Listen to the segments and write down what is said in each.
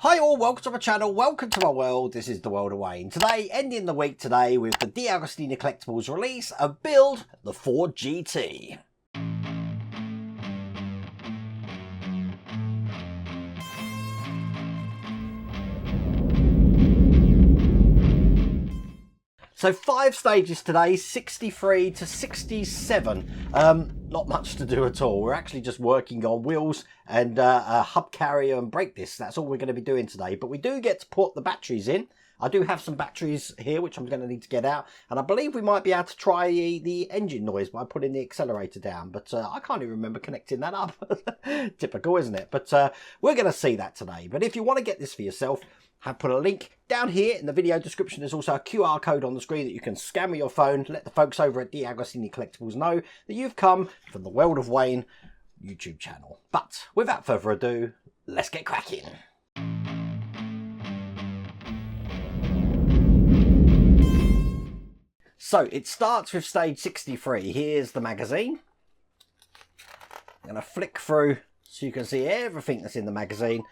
Hi all, welcome to my channel, welcome to my world. This is the world of Wayne. Today, ending the week today with the Deagostini Collectables release of Build the Ford GT. So 5 stages today, 63 to 67. Not much to do at all. We're actually just working on wheels and a hub carrier and brake discs. That's all we're going to be doing today. But we do get to put the batteries in. I do have some batteries here, which I'm going to need to get out. And I believe we might be able to try the engine noise by putting the accelerator down. But I can't even remember connecting that up. Typical, isn't it? But we're going to see that today. But if you want to get this for yourself, I've put a link down here in the video description. There's also a QR code on the screen that you can scan with your phone to let the folks over at Deagostini Collectables know that you've come from the World of Wayne YouTube channel. But without further ado, let's get cracking. So it starts with stage 63. Here's the magazine. I'm going to flick through so you can see everything that's in the magazine.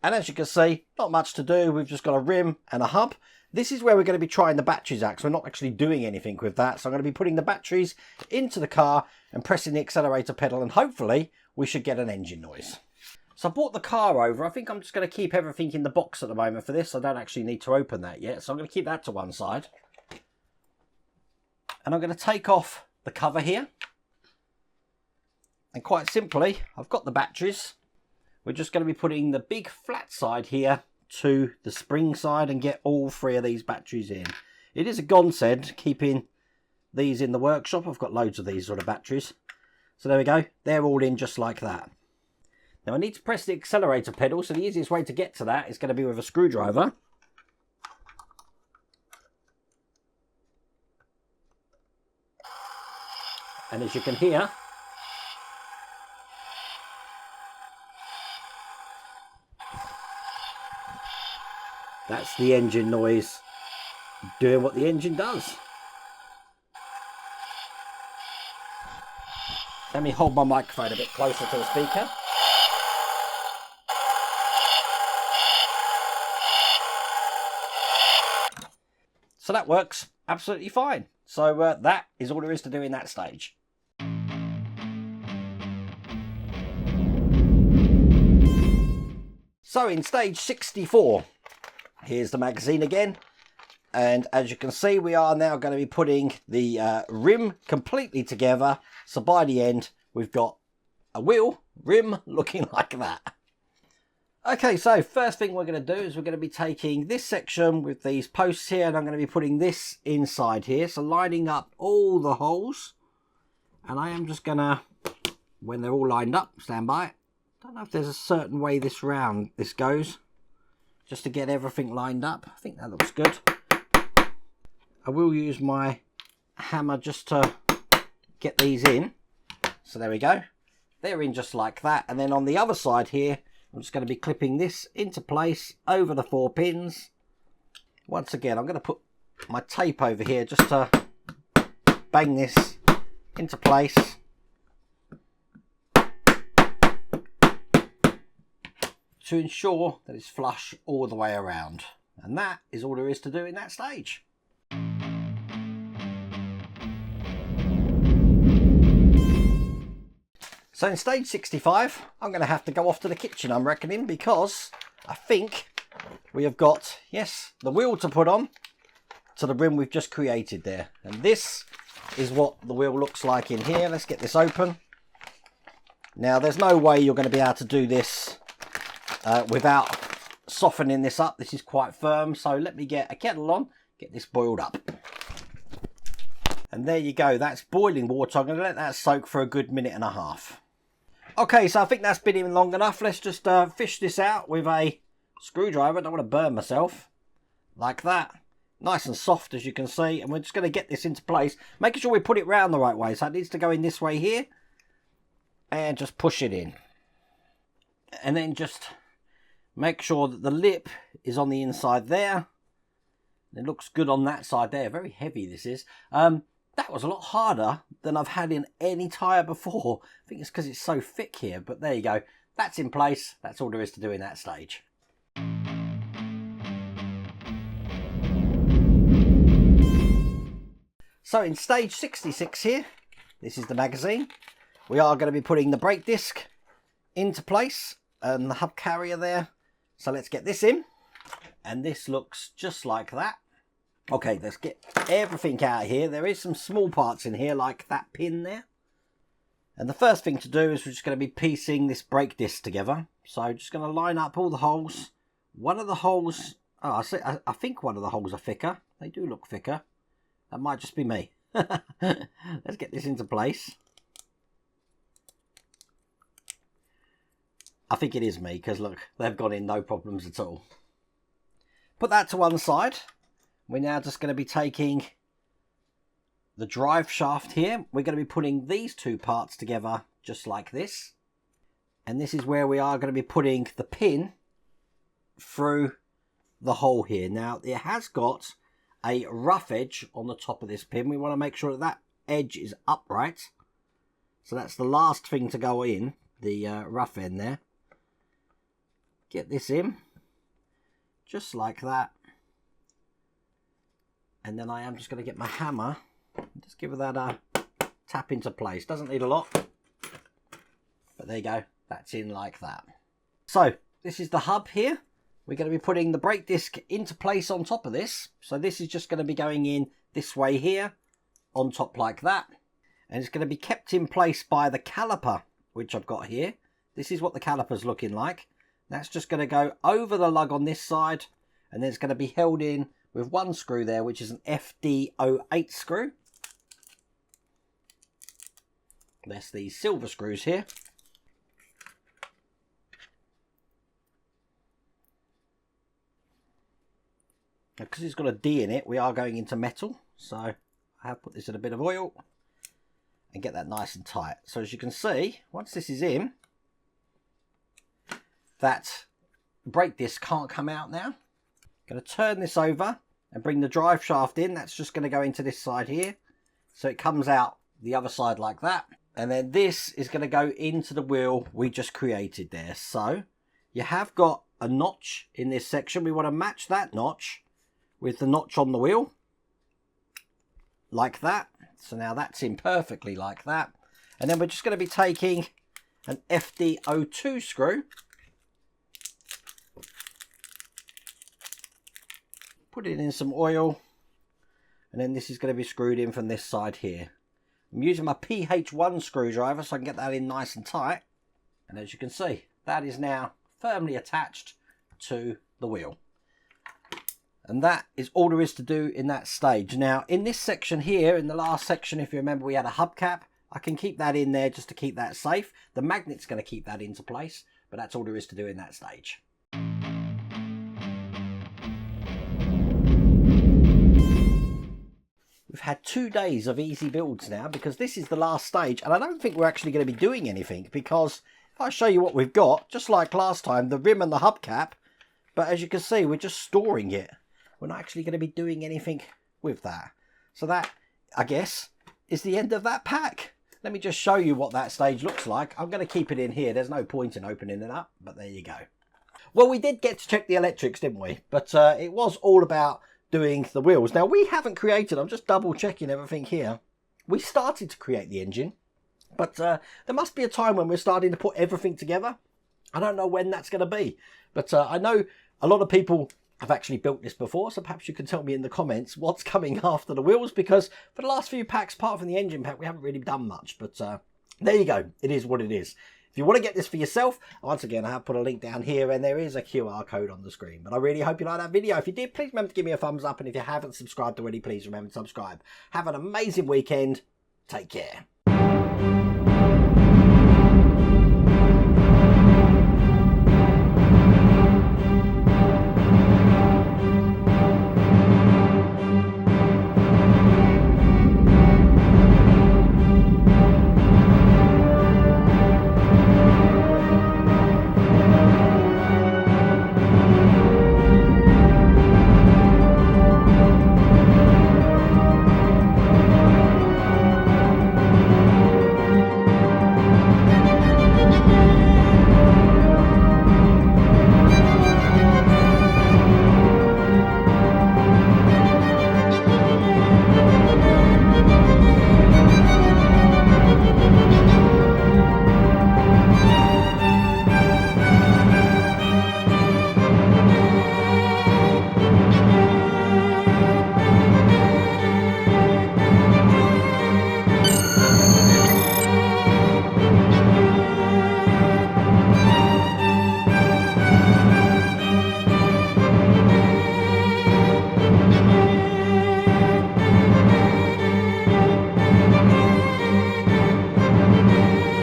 And as you can see, not much to do. We've just got a rim and a hub. This is where we're going to be trying the batteries out, because we're not actually doing anything with that. So I'm going to be putting the batteries into the car and pressing the accelerator pedal, and hopefully we should get an engine noise. So I brought the car over. I think I'm just going to keep everything in the box at the moment for this. I don't actually need to open that yet. So I'm going to keep that to one side. And I'm going to take off the cover here. And quite simply, I've got the batteries. We're just going to be putting the big flat side here to the spring side and get all 3 of these batteries in. It is a godsend keeping these in the workshop. I've got loads of these sort of batteries. So there we go. They're all in just like that. Now I need to press the accelerator pedal. So the easiest way to get to that is going to be with a screwdriver. And as you can hear, that's the engine noise doing what the engine does. Let me hold my microphone a bit closer to the speaker. So that works absolutely fine. So that is all there is to do in that stage. So in stage 64, here's the magazine again, and as you can see, we are now going to be putting the rim completely together. So by the end, we've got a wheel rim looking like that. Okay, so first thing we're going to do is we're going to be taking this section with these posts here, and I'm going to be putting this inside here, so lining up all the holes. And I am just going to, when they're all lined up, stand by. Don't know if there's a certain way this goes, just to get everything lined up. I think that looks good. I will use my hammer just to get these in. So there we go. They're in just like that. And then on the other side here, I'm just going to be clipping this into place over the 4 pins. Once again, I'm going to put my tape over here just to bang this into place. To ensure that it's flush all the way around. And that is all there is to do in that stage. So in stage 65, I'm going to have to go off to the kitchen, I'm reckoning, because I think we have got, yes, the wheel to put on to the rim we've just created there. And this is what the wheel looks like in here. Let's get this open. Now, there's no way you're going to be able to do this without softening this up. This is quite firm, so let me get a kettle on, get this boiled up. And there you go, that's boiling water. I'm going to let that soak for a good minute and a half. Okay, so I think that's been in long enough. Let's just fish this out with a screwdriver. I don't want to burn myself. Like that. Nice and soft, as you can see. And we're just going to get this into place, making sure we put it round the right way. So it needs to go in this way here. And just push it in. And then just make sure that the lip is on the inside there. It looks good on that side there. Very heavy this is. That was a lot harder than I've had in any tyre before. I think it's because it's so thick here, but there you go. That's in place. That's all there is to do in that stage. So in stage 66 here, this is the magazine. We are going to be putting the brake disc into place and the hub carrier there. So let's get this in. And this looks just like that. Okay, let's get everything out here. There is some small parts in here like that pin there. And the first thing to do is we're just going to be piecing this brake disc together. So just going to line up all the holes. One of the holes, I think one of the holes are thicker. They do look thicker. That might just be me. Let's get this into place. I think it is me because look, they've gone in no problems at all. Put that to one side. We're now just going to be taking the drive shaft here. We're going to be putting these two parts together just like this. And this is where we are going to be putting the pin through the hole here. Now, it has got a rough edge on the top of this pin. We want to make sure that that edge is upright. So that's the last thing to go in, the rough end there. Get this in, just like that. And then I am just going to get my hammer, just give that a tap into place. Doesn't need a lot, but there you go. That's in like that. So this is the hub here. We're going to be putting the brake disc into place on top of this. So this is just going to be going in this way here, on top like that. And it's going to be kept in place by the caliper, which I've got here. This is what the caliper's looking like. That's just going to go over the lug on this side. And then it's going to be held in with one screw there, which is an FD08 screw. There's these silver screws here. Now, because it's got a D in it, we are going into metal. So I have put this in a bit of oil and get that nice and tight. So as you can see, once this is in, that brake disc can't come out now. Going to turn this over and bring the drive shaft in. That's just going to go into this side here. So it comes out the other side like that. And then this is going to go into the wheel we just created there. So you have got a notch in this section. We want to match that notch with the notch on the wheel. Like that. So now that's in perfectly like that. And then we're just going to be taking an FD02 screw. Put it in some oil, and then this is going to be screwed in from this side here. I'm using my PH1 screwdriver so I can get that in nice and tight. And as you can see, that is now firmly attached to the wheel. And that is all there is to do in that stage. Now, in this section here, in the last section, if you remember, we had a hubcap. I can keep that in there just to keep that safe. The magnet's going to keep that into place, but that's all there is to do in that stage. We've had 2 days of easy builds now because this is the last stage, and I don't think we're actually going to be doing anything because if I show you what we've got, just like last time, the rim and the hubcap, but as you can see, we're just storing it. We're not actually going to be doing anything with that. So that, I guess, is the end of that pack. Let me just show you what that stage looks like. I'm going to keep it in here. There's no point in opening it up, but there you go. Well, we did get to check the electrics, didn't we? But it was all about doing the wheels. Now, we haven't created, I'm just double checking everything here. We started to create the engine, but there must be a time when we're starting to put everything together. I don't know when that's going to be, but I know a lot of people have actually built this before, so perhaps you can tell me in the comments what's coming after the wheels, because for the last few packs, apart from the engine pack, we haven't really done much, but there you go. It is what it is. If you want to get this for yourself, once again, I have put a link down here and there is a QR code on the screen. But I really hope you like that video. If you did, please remember to give me a thumbs up. And if you haven't subscribed already, please remember to subscribe. Have an amazing weekend. Take care.